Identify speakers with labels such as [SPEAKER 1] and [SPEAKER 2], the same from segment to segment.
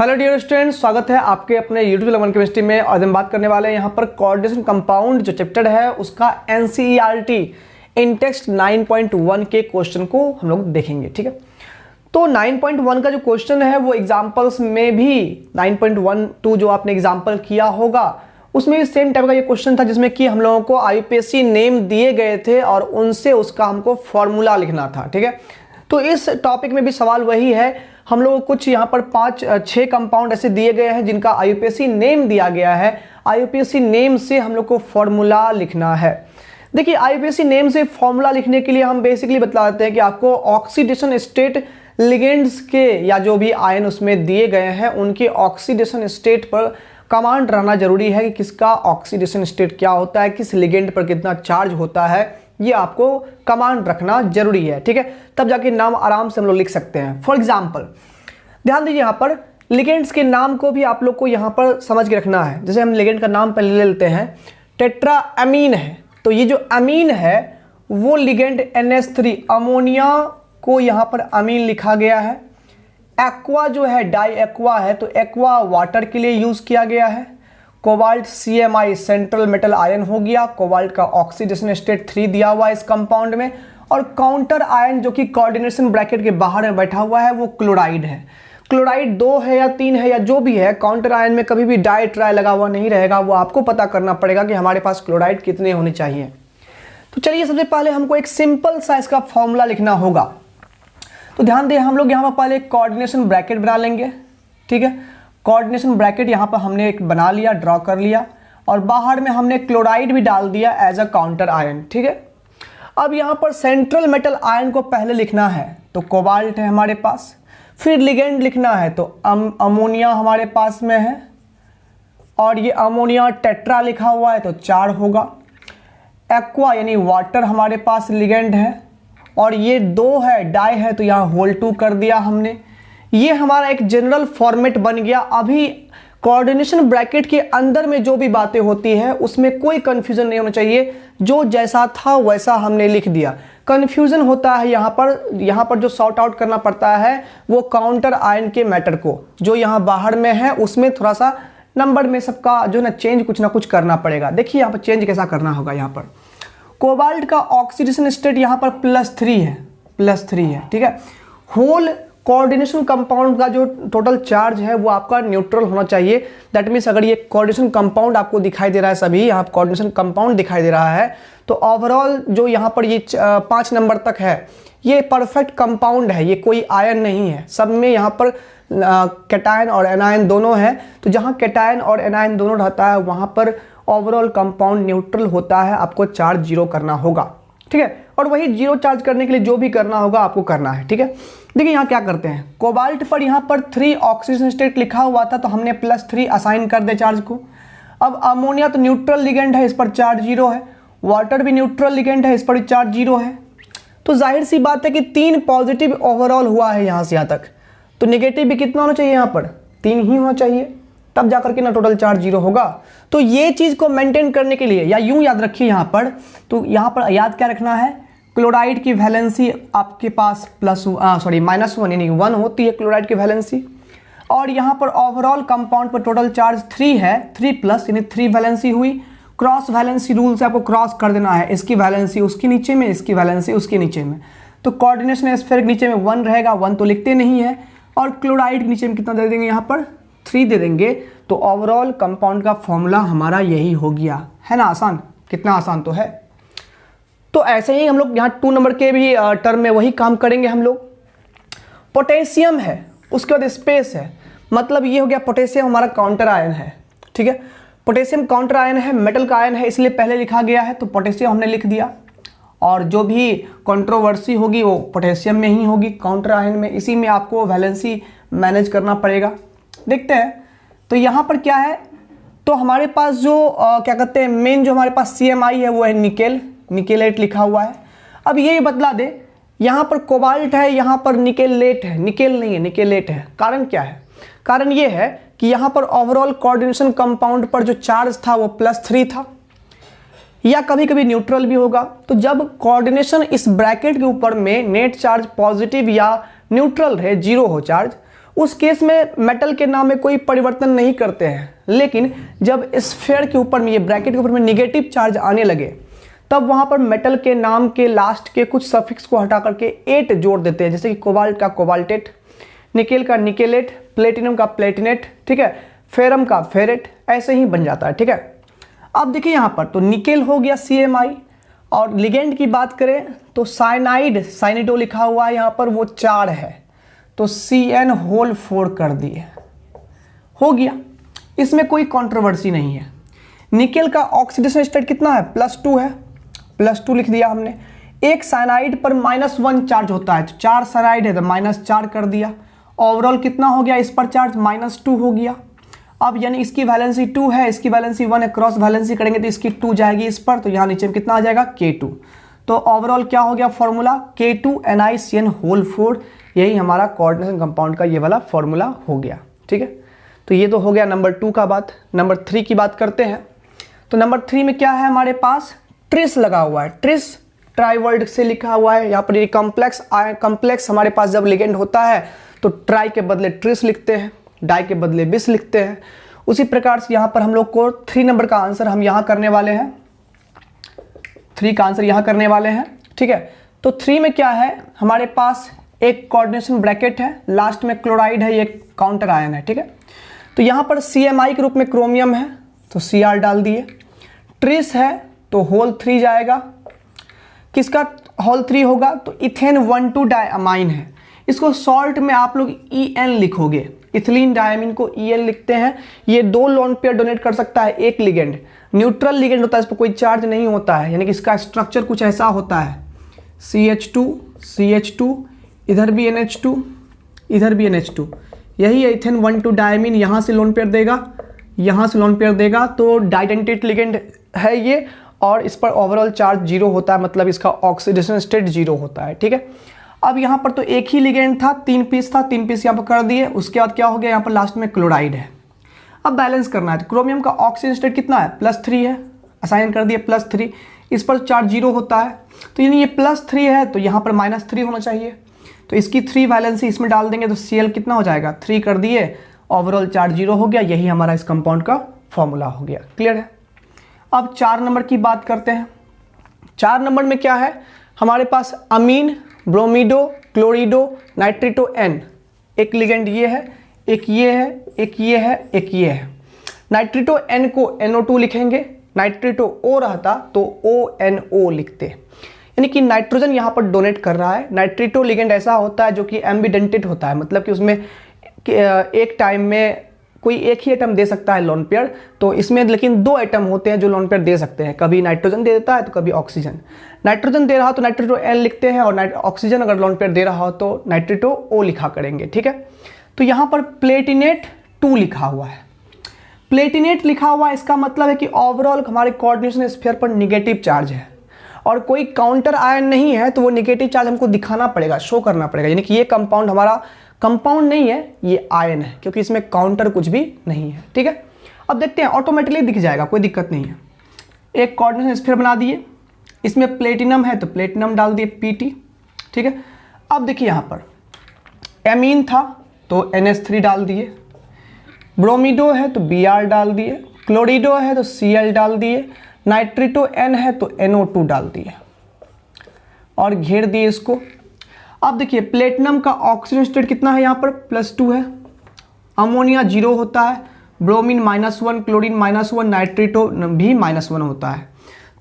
[SPEAKER 1] Hello dear students, स्वागत है आपके अपने यूट्यूब लेवन केमिस्ट्री में। और हम बात करने वाले हैं यहाँ पर कोऑर्डिनेशन कंपाउंड जो चैप्टर है उसका एनसीईआरटी इन टेक्स्ट 9.1 के क्वेश्चन को हम लोग देखेंगे। ठीक है, तो 9.1 का जो क्वेश्चन है वो एग्जाम्पल्स में भी 9.12 जो आपने एग्जाम्पल किया होगा उसमें भी सेम टाइप का ये क्वेश्चन था, जिसमें कि हम लोगों को आईयूपीएसी नेम दिए गए थे और उनसे उसका हमको फॉर्मूला लिखना था। ठीक है, तो इस टॉपिक में भी सवाल वही है। हम लोग कुछ यहाँ पर 5-6 कंपाउंड ऐसे दिए गए हैं जिनका आईयूपीएसी नेम दिया गया है। आईयूपीएसी नेम से हम लोग को फॉर्मूला लिखना है। देखिए, आईयूपीएसी नेम से फॉर्मूला लिखने के लिए हम बेसिकली बता देते हैं कि आपको ऑक्सीडेशन स्टेट लिगेंड्स के या जो भी आयन उसमें दिए गए हैं उनके ऑक्सीडेशन स्टेट पर कमांड रहना जरूरी है कि किसका ऑक्सीडेशन स्टेट क्या होता है, किस लिगेंड पर कितना चार्ज होता है, ये आपको कमांड रखना जरूरी है। ठीक है, तब जाके नाम आराम से हम लोग लिख सकते हैं। फॉर एग्जांपल ध्यान दीजिए, यहाँ पर लिगेंड्स के नाम को भी आप लोग को यहाँ पर समझ के रखना है। जैसे हम लिगेंड का नाम पहले ले लेते हैं, टेट्रा अमीन है, तो ये जो अमीन है वो लिगेंड NH3 अमोनिया को यहाँ पर अमीन लिखा गया है। एक्वा जो है डाई एक्वा है, तो एक्वा वाटर के लिए यूज किया गया है। Cobalt CMI central metal ion हो गया, कोबाल्ट का ऑक्सीडेशन स्टेट 3 दिया हुआ है इस कंपाउंड में। और काउंटर आयन जो कि कोऑर्डिनेशन ब्रैकेट के बाहर में बैठा हुआ है वो क्लोराइड है। क्लोराइड 2 है या 3 है या जो भी है, काउंटर आयन में कभी भी डाई ट्राई लगा हुआ नहीं रहेगा, वो आपको पता करना पड़ेगा कि हमारे पास क्लोराइड कितने होने चाहिए। तो चलिए सबसे पहले हमको एक सिंपल सा इसका फॉर्मूला लिखना होगा। तो ध्यान दें, हम लोग यहाँ पर पहले एक कोऑर्डिनेशन ब्रैकेट बना लेंगे। ठीक है, कोऑर्डिनेशन ब्रैकेट यहाँ पर हमने एक बना लिया, ड्रॉ कर लिया, और बाहर में हमने क्लोराइड भी डाल दिया एज अ काउंटर आयन। ठीक है, अब यहाँ पर सेंट्रल मेटल आयन को पहले लिखना है, तो कोबाल्ट है हमारे पास। फिर लिगेंड लिखना है, तो अमोनिया हमारे पास में है, और ये अमोनिया टेट्रा लिखा हुआ है तो 4 होगा। एक्वा यानी वाटर हमारे पास लिगेंड है, और ये 2 है डाई है, तो यहाँ होल 2 कर दिया हमने। ये हमारा एक जनरल फॉर्मेट बन गया। अभी कोऑर्डिनेशन ब्रैकेट के अंदर में जो भी बातें होती है उसमें कोई कंफ्यूजन नहीं होना चाहिए, जो जैसा था वैसा हमने लिख दिया। कंफ्यूजन होता है यहाँ पर जो सॉर्ट आउट करना पड़ता है वो काउंटर आयन के मैटर को, जो यहाँ बाहर में है उसमें थोड़ा सा नंबर में सबका जो ना चेंज कुछ ना कुछ करना पड़ेगा। देखिए यहाँ पर चेंज कैसा करना होगा। यहाँ पर कोबाल्ट का ऑक्सीडेशन स्टेट यहाँ पर +3 है। ठीक है, होल कोऑर्डिनेशन कंपाउंड का जो टोटल चार्ज है वो आपका न्यूट्रल होना चाहिए। दैट मीन्स अगर ये कोऑर्डिनेशन कंपाउंड आपको दिखाई दे रहा है, सभी यहाँ कोऑर्डिनेशन कंपाउंड दिखाई दे रहा है, तो ओवरऑल जो यहाँ पर ये 5 नंबर तक है ये परफेक्ट कंपाउंड है, ये कोई आयन नहीं है। सब में यहाँ पर कैटायन और एनायन दोनों है, तो जहाँ कैटायन और एनायन दोनों रहता है वहाँ पर ओवरऑल कंपाउंड न्यूट्रल होता है। आपको चार्ज 0 करना होगा। ठीक है, और वही 0 चार्ज करने के लिए जो भी करना होगा आपको करना है। ठीक है, देखिए यहाँ क्या करते हैं, कोबाल्ट पर यहाँ पर 3 ऑक्सीजन स्टेट लिखा हुआ था, तो हमने +3 असाइन कर दे चार्ज को। अब अमोनिया तो न्यूट्रल लिगेंड है, इस पर चार्ज 0 है। वाटर भी न्यूट्रल लिगेंड है, इस पर चार्ज 0 है। तो जाहिर सी बात है कि 3 पॉजिटिव ओवरऑल हुआ है यहाँ से यहाँ तक, तो नेगेटिव भी कितना होना चाहिए, यहाँ पर 3 ही होना चाहिए, तब जाकर के ना टोटल चार्ज 0 होगा। तो ये चीज़ को मेंटेन करने के लिए, या यूं याद रखिए यहाँ पर, तो यहाँ पर याद क्या रखना है, क्लोराइड की वैलेंसी आपके पास -1 यानी 1 होती है क्लोराइड की वैलेंसी। और यहाँ पर ओवरऑल कंपाउंड पर टोटल चार्ज 3 है, 3+ यानी 3 वैलेंसी हुई। क्रॉस वैलेंसी रूल से आपको क्रॉस कर देना है, इसकी वैलेंसी उसके नीचे में, इसकी वैलेंसी उसके नीचे में। तो कोऑर्डिनेशन स्फीयर के नीचे में 1 रहेगा, 1 तो लिखते नहीं है, और क्लोराइड के नीचे में कितना दे देंगे, यहाँ पर 3 दे देंगे। तो ओवरऑल कंपाउंड का फॉर्मूला हमारा यही हो गया है ना। आसान, कितना आसान तो है। तो ऐसे ही हम लोग यहाँ 2 नंबर के भी टर्म में वही काम करेंगे हम लोग। पोटेशियम है, उसके बाद स्पेस है, मतलब ये हो गया पोटेशियम हमारा काउंटर आयन है। ठीक है, पोटेशियम काउंटर आयन है, मेटल का आयन है, इसलिए पहले लिखा गया है, तो पोटेशियम हमने लिख दिया। और जो भी कंट्रोवर्सी होगी वो पोटेशियम में ही होगी, काउंटर आयन में। इसी में आपको वैलेंसी मैनेज करना पड़ेगा। देखते हैं, तो यहाँ पर क्या है, तो हमारे पास जो क्या कहते हैं मेन जो हमारे पास CMI है वो है निकेलेट लिखा हुआ है। अब ये बतला दे, यहाँ पर कोबाल्ट है, यहाँ पर निकेलेट है, निकेल नहीं है निकेलेट है। कारण क्या है, कारण ये है कि यहाँ पर ओवरऑल कोऑर्डिनेशन कंपाउंड पर जो चार्ज था वो +3 था, या कभी कभी न्यूट्रल भी होगा। तो जब कोऑर्डिनेशन इस ब्रैकेट के ऊपर में नेट चार्ज पॉजिटिव या न्यूट्रल रहे, 0 हो चार्ज, उस केस में मेटल के नाम में कोई परिवर्तन नहीं करते हैं, लेकिन जब स्फीयर के ऊपर में, ये ब्रैकेट के ऊपर में निगेटिव चार्ज आने लगे, तब वहाँ पर मेटल के नाम के लास्ट के कुछ सफिक्स को हटा करके एट जोड़ देते हैं, जैसे कि कोबाल्ट का कोबाल्टेट, निकेल का निकेलेट, प्लेटिनम का प्लेटिनेट, ठीक है, फेरम का फेरेट, ऐसे ही बन जाता है, ठीक है। अब देखिए यहाँ पर तो निकेल हो गया CMI, और लिगेंड की बात करें तो साइनाइड, साइनिडो लिखा हुआ है यहाँ पर, वो 4 है, तो CN4 कर दिए, हो गया, इसमें कोई कंट्रोवर्सी नहीं है। निकेल का ऑक्सीडेशन स्टेट कितना है, +2 है, +2 लिख दिया हमने। एक साइनाइड पर -1 चार्ज होता है, तो 4 साइनाइड है तो -4 कर दिया। ओवरऑल कितना हो गया इस पर चार्ज, -2 हो गया। अब यानी इसकी वैलेंसी 2 है, इसकी वैलेंसी 1 है, क्रॉस वैलेंसी करेंगे तो इसकी 2 जाएगी इस पर, तो यहाँ नीचे में कितना आ जाएगा, K2। तो ओवरऑल क्या हो गया फॉर्मूला, K2NiCN4। यही हमारा कोऑर्डिनेशन कंपाउंड का ये वाला फॉर्मूला हो गया, ठीक है। तो ये तो हो गया नंबर 2 का बात। नंबर 3 की बात करते हैं। तो नंबर 3 में क्या है हमारे पास, ट्रिस लगा हुआ है, ट्रिस ट्राईवर्ड से लिखा हुआ है। यहाँ पर ये कम्प्लेक्स हमारे पास जब लिगेंड होता है तो ट्राई के बदले ट्रिस लिखते हैं, डाई के बदले बिस लिखते हैं। उसी प्रकार से यहाँ पर हम लोग को 3 नंबर का आंसर हम यहाँ करने वाले हैं, 3 का आंसर यहाँ करने वाले हैं, ठीक है। तो 3 में क्या है हमारे पास, एक कोऑर्डिनेशन ब्रैकेट है, लास्ट में क्लोराइड है, ये काउंटर आयन है, ठीक है। तो यहाँ पर CMI के रूप में क्रोमियम है तो Cr डाल दिए, ट्रिस है तो होल 3 जाएगा। किसका होल 3 होगा, तो इथेन 1,2 डायमाइन है, इसको सॉल्ट में आप लोग EN लिखोगे, इथिलीन डायमीन को EN लिखते हैं। ये 2 लोन पेयर डोनेट कर सकता है एक लिगेंड, न्यूट्रल लिगेंड होता है, इस पर कोई चार्ज नहीं होता है, यानी कि इसका स्ट्रक्चर कुछ ऐसा होता है, CH2 CH2, इधर भी NH2, इधर भी NH2, यही है इथेन 1,2 डायमीन। यहाँ से लोन पेयर देगा, यहाँ से लोन पेयर देगा, तो डाइडेंटेट लिगेंड है ये, और इस पर ओवरऑल चार्ज 0 होता है, मतलब इसका ऑक्सीडेशन स्टेट 0 होता है, ठीक है। अब यहाँ पर तो एक ही लिगेंड था, 3 पीस था, 3 पीस यहाँ पर कर दिए। उसके बाद क्या हो गया, यहाँ पर लास्ट में क्लोराइड है। अब बैलेंस करना है, तो क्रोमियम का ऑक्सीजन स्टेट कितना है, +3 है, असाइन कर दिए +3, इस पर चार्ज 0 होता है, तो यानी ये +3 है तो यहाँ पर -3 होना चाहिए, तो इसकी 3 वैलेंसी इसमें डाल देंगे तो Cl कितना हो जाएगा, 3 कर दिए, ओवरऑल चार्ज 0 हो गया। यही हमारा इस कंपाउंड का फॉर्मूला हो गया, क्लियर है। अब 4 नंबर की बात करते हैं। 4 नंबर में क्या है हमारे पास, अमीन, ब्रोमीडो, क्लोरिडो, नाइट्रिटो N, एक लिगेंड ये है, एक ये है, एक ये है, एक ये है। नाइट्रिटो N को NO2 लिखेंगे, नाइट्रिटो O रहता तो ONO लिखते, यानी कि नाइट्रोजन यहाँ पर डोनेट कर रहा है। नाइट्रिटो लिगेंड ऐसा होता है जो कि एम्बिडेंटेड होता है, मतलब कि उसमें एक टाइम में कोई एक ही एटम दे सकता है लोन पेयर, तो इसमें लेकिन 2 एटम होते हैं जो लोन पेयर दे सकते हैं, कभी नाइट्रोजन दे देता है तो कभी ऑक्सीजन। नाइट्रोजन दे रहा हो तो नाइट्रिटो N लिखते हैं, और ऑक्सीजन अगर लोन पेयर दे रहा हो तो नाइट्रिटो O लिखा करेंगे, ठीक है। तो यहाँ पर प्लेटिनेट 2 लिखा हुआ है, प्लेटिनेट लिखा हुआ है, इसका मतलब है कि ओवरऑल हमारे कोऑर्डिनेशन स्फीयर पर निगेटिव चार्ज है, और कोई काउंटर आयन नहीं है, तो वो निगेटिव चार्ज हमको दिखाना पड़ेगा, शो करना पड़ेगा, यानी कि ये कंपाउंड हमारा कंपाउंड नहीं है, ये आयन है, क्योंकि इसमें काउंटर कुछ भी नहीं है, ठीक है। अब देखते हैं, ऑटोमेटिकली दिख जाएगा, कोई दिक्कत नहीं है। एक कोऑर्डिनेशन स्फीयर बना दिए, इसमें प्लेटिनम है तो प्लेटिनम डाल दिए Pt, ठीक है। अब देखिए यहाँ पर एमीन था तो NH3 डाल दिए, ब्रोमीडो है तो Br डाल दिए, क्लोरिडो है तो Cl डाल दिए, नाइट्रिटो N है तो NO2 डाल दिए और घेर दिए इसको। अब देखिए प्लेटिनम का ऑक्सीजन स्टेट कितना है, यहाँ पर +2 है, अमोनिया 0 होता है, ब्रोमीन -1, क्लोरीन -1, नाइट्रिटो भी -1 होता है,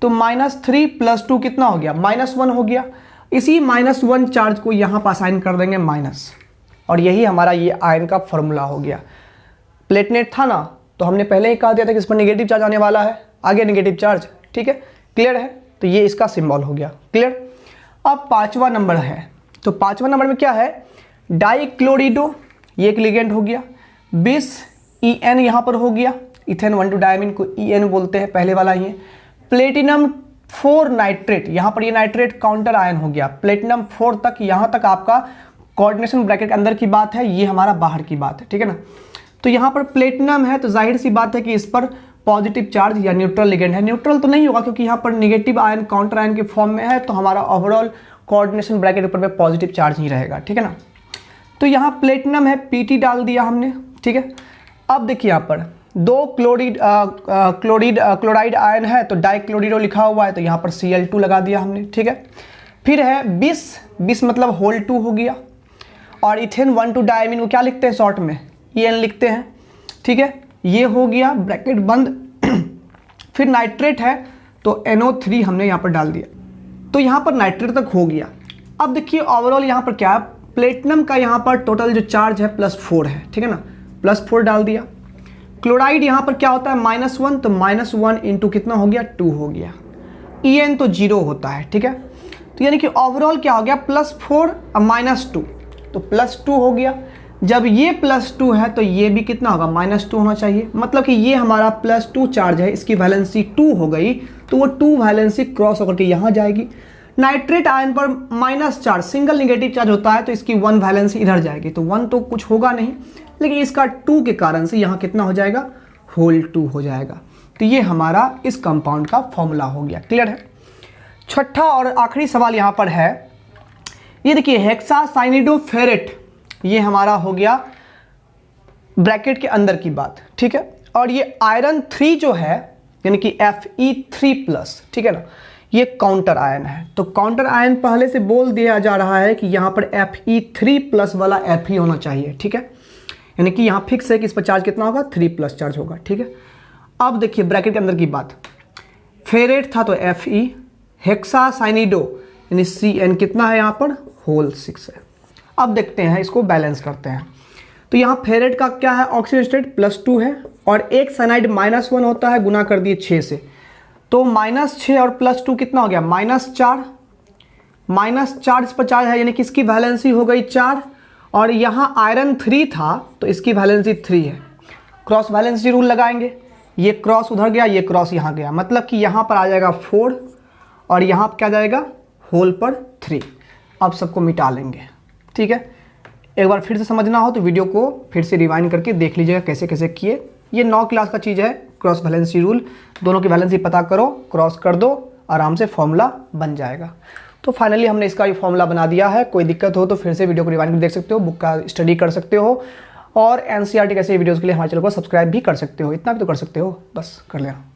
[SPEAKER 1] तो -3 + 2 कितना हो गया, -1 हो गया। इसी -1 चार्ज को यहाँ पर असाइन कर देंगे माइनस, और यही हमारा ये आयन का फॉर्मूला हो गया। प्लेटिनेट था ना, तो हमने पहले ही कहा दिया था कि इस पर नेगेटिव चार्ज आने वाला है, आगे नेगेटिव चार्ज, ठीक है, क्लियर है। तो ये इसका सिंबल हो गया, क्लियर। अब 5वां नंबर है, तो 5वां नंबर में क्या है, डाइक्लोरिडो, ये एक लिगेंड हो गया, बिस EN यहाँ पर हो गया, इथेन 1,2 डायमीन को EN बोलते हैं, पहले वाला ही है। प्लेटिनम 4 नाइट्रेट, यहाँ पर ये नाइट्रेट काउंटर आयन हो गया, प्लेटिनम 4 तक, यहाँ तक आपका कोऑर्डिनेशन ब्रैकेट के अंदर की बात है, ये हमारा बाहर की बात है, ठीक है ना। तो यहाँ पर प्लेटिनम है तो जाहिर सी बात है कि इस पर पॉजिटिव चार्ज या न्यूट्रल लिगेंड है, न्यूट्रल तो नहीं होगा क्योंकि यहाँ पर निगेटिव आयन काउंटर आयन के फॉर्म में है, तो हमारा ओवरऑल कोऑर्डिनेशन ब्रैकेट ऊपर में पॉजिटिव चार्ज ही रहेगा, ठीक है ना। तो यहाँ प्लेटिनम है, Pt डाल दिया हमने, ठीक है। अब देखिए यहाँ पर दो क्लोराइड आयन है तो डाइक्लोरिडो लिखा हुआ है, तो यहाँ पर Cl2 लगा दिया हमने, ठीक है। फिर है 20 मतलब होल 2 हो गया, और इथेन 1,2 डायमीन को क्या लिखते हैं शॉर्ट में, En लिखते हैं, ठीक है। ये हो गया, ब्रैकेट बंद। फिर नाइट्रेट है तो NO3 हमने यहाँ पर डाल दिया, तो यहाँ पर नाइट्रेट तक हो गया। अब देखिए ओवरऑल यहाँ पर क्या है, प्लेटिनम का यहाँ पर टोटल जो चार्ज है +4 है, ठीक है ना, +4 डाल दिया। क्लोराइड यहाँ पर क्या होता है -1, तो -1 इंटू कितना हो गया 2 हो गया। En तो 0 होता है, ठीक है। तो यानी कि ओवरऑल क्या हो गया +4 और -2, तो +2 हो गया। जब ये +2 है तो ये भी कितना होगा -2 होना चाहिए, मतलब कि ये हमारा +2 चार्ज है, इसकी वैलेंसी 2 हो गई, तो वो 2 वैलेंसी क्रॉस होकर के यहाँ जाएगी। नाइट्रेट आयन पर -4 सिंगल नेगेटिव चार्ज होता है, तो इसकी 1 वैलेंसी इधर जाएगी, तो 1 तो कुछ होगा नहीं, लेकिन इसका 2 के कारण से यहाँ कितना हो जाएगा, होल 2 हो जाएगा। तो ये हमारा इस कंपाउंड का फॉर्मूला हो गया, क्लियर है। छठा और आखिरी सवाल यहाँ पर है, ये देखिए हेक्सासाइनिडोफेरेट, ये हमारा हो गया ब्रैकेट के अंदर की बात, ठीक है। और ये आयरन 3 जो है यानी कि Fe3+, ठीक है ना, ये काउंटर आयन है। तो काउंटर आयन पहले से बोल दिया जा रहा है कि यहाँ पर Fe3+ वाला Fe होना चाहिए, ठीक है। यानी कि यहाँ फिक्स है कि इस पर चार्ज कितना होगा, 3+ चार्ज होगा, ठीक है। अब देखिए ब्रैकेट के अंदर की बात, फेरेट था तो Fe, हेक्सासाइनिडो यानी Cn कितना है यहाँ पर, होल 6 है। अब देखते हैं इसको बैलेंस करते हैं। तो यहाँ फेरेट का क्या है, ऑक्सीजन स्टेट +2 है, और एक साइनाइड -1 होता है, गुना कर दिए 6 से, तो -6 और +2 कितना हो गया, -4। -4 इस पर चार्ज है, यानी कि इसकी वैलेंसी हो गई 4, और यहाँ आयरन 3 था तो इसकी वैलेंसी 3 है। क्रॉस वैलेंसी रूल लगाएंगे, ये क्रॉस उधर गया, ये क्रॉस यहाँ गया, मतलब कि यहाँ पर आ जाएगा 4 और यहाँ पर क्या जाएगा, होल पर 3। अब सबको मिटा लेंगे, ठीक है। एक बार फिर से समझना हो तो वीडियो को फिर से रिवाइंड करके देख लीजिएगा कैसे कैसे किए। ये 9 क्लास का चीज़ है, क्रॉस वैलेंसी रूल, दोनों की वैलेंसी पता करो, क्रॉस कर दो, आराम से फॉर्मूला बन जाएगा। तो फाइनली हमने इसका ये फॉर्मूला बना दिया है। कोई दिक्कत हो तो फिर से वीडियो को रिवाइंड कर देख सकते हो, बुक का स्टडी कर सकते हो, और NCERT कैसे वीडियोज़ के लिए हमारे चैनल को सब्सक्राइब भी कर सकते हो। इतना भी तो कर सकते हो, बस कर लेना।